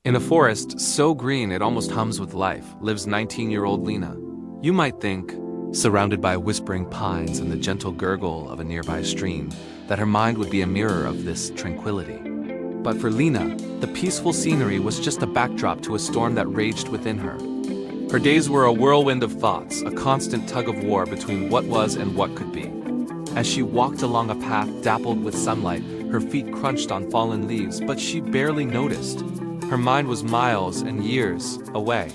In a forest so green it almost hums with life, lives 19-year-old Lina. You might think, surrounded by whispering pines and the gentle gurgle of a nearby stream, that her mind would be a mirror of this tranquility. But for Lina, the peaceful scenery was just a backdrop to a storm that raged within her. Her days were a whirlwind of thoughts, a constant tug-of-war between what was and what could be. As she walked along a path dappled with sunlight, her feet crunched on fallen leaves, but she barely noticed. Her mind was miles and years away.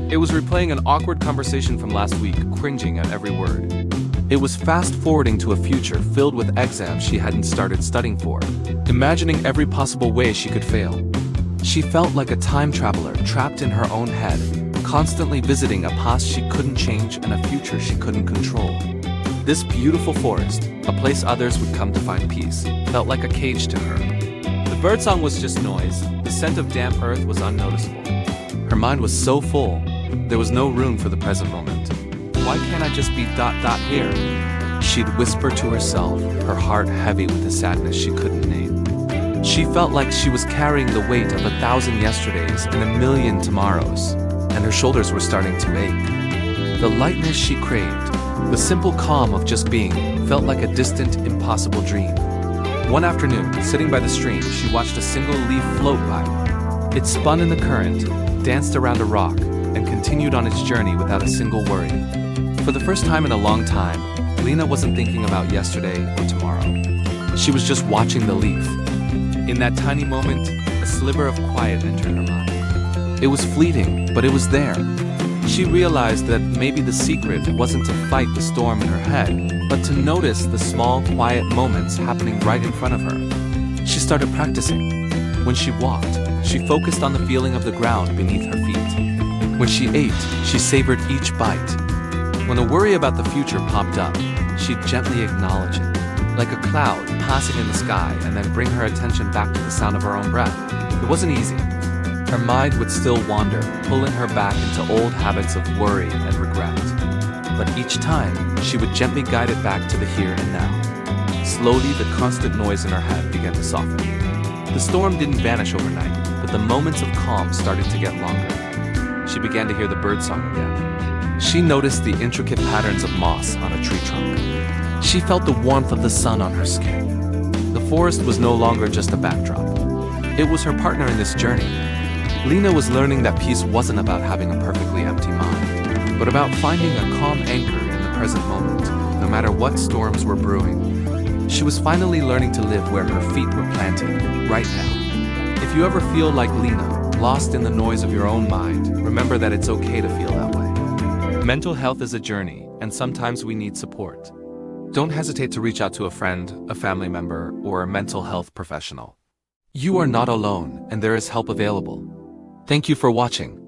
It was replaying an awkward conversation from last week, cringing at every word. It was fast-forwarding to a future filled with exams she hadn't started studying for, imagining every possible way she could fail. She felt like a time traveler trapped in her own head, constantly visiting a past she couldn't change and a future she couldn't control. This beautiful forest, a place others would come to find peace, felt like a cage to her. The birdsong was just noise, the scent of damp earth was unnoticeable. Her mind was so full, there was no room for the present moment. Why can't I just be ... here? She'd whisper to herself, her heart heavy with a sadness she couldn't name. She felt like she was carrying the weight of 1,000 yesterdays and 1,000,000 tomorrows, and her shoulders were starting to ache. The lightness she craved, the simple calm of just being, felt like a distant, impossible dream. One afternoon, sitting by the stream, she watched a single leaf float by. It spun in the current, danced around a rock, and continued on its journey without a single worry. For the first time in a long time, Lina wasn't thinking about yesterday or tomorrow. She was just watching the leaf. In that tiny moment, a sliver of quiet entered her mind. It was fleeting, but it was there. She realized that maybe the secret wasn't to fight the storm in her head, but to notice the small, quiet moments happening right in front of her. She started practicing. When she walked, she focused on the feeling of the ground beneath her feet. When she ate, she savored each bite. When a worry about the future popped up, she'd gently acknowledge it, like a cloud passing in the sky, and then bring her attention back to the sound of her own breath. It wasn't easy. Her mind would still wander, pulling her back into old habits of worry and regret. But each time, she would gently guide it back to the here and now. Slowly, the constant noise in her head began to soften. The storm didn't vanish overnight, but the moments of calm started to get longer. She began to hear the birdsong again. She noticed the intricate patterns of moss on a tree trunk. She felt the warmth of the sun on her skin. The forest was no longer just a backdrop. It was her partner in this journey. Lina was learning that peace wasn't about having a perfectly empty mind, but about finding a calm anchor in the present moment, no matter what storms were brewing. She was finally learning to live where her feet were planted, right now. If you ever feel like Lina, lost in the noise of your own mind, remember that it's okay to feel that way. Mental health is a journey, and sometimes we need support. Don't hesitate to reach out to a friend, a family member, or a mental health professional. You are not alone, and there is help available. Thank you for watching.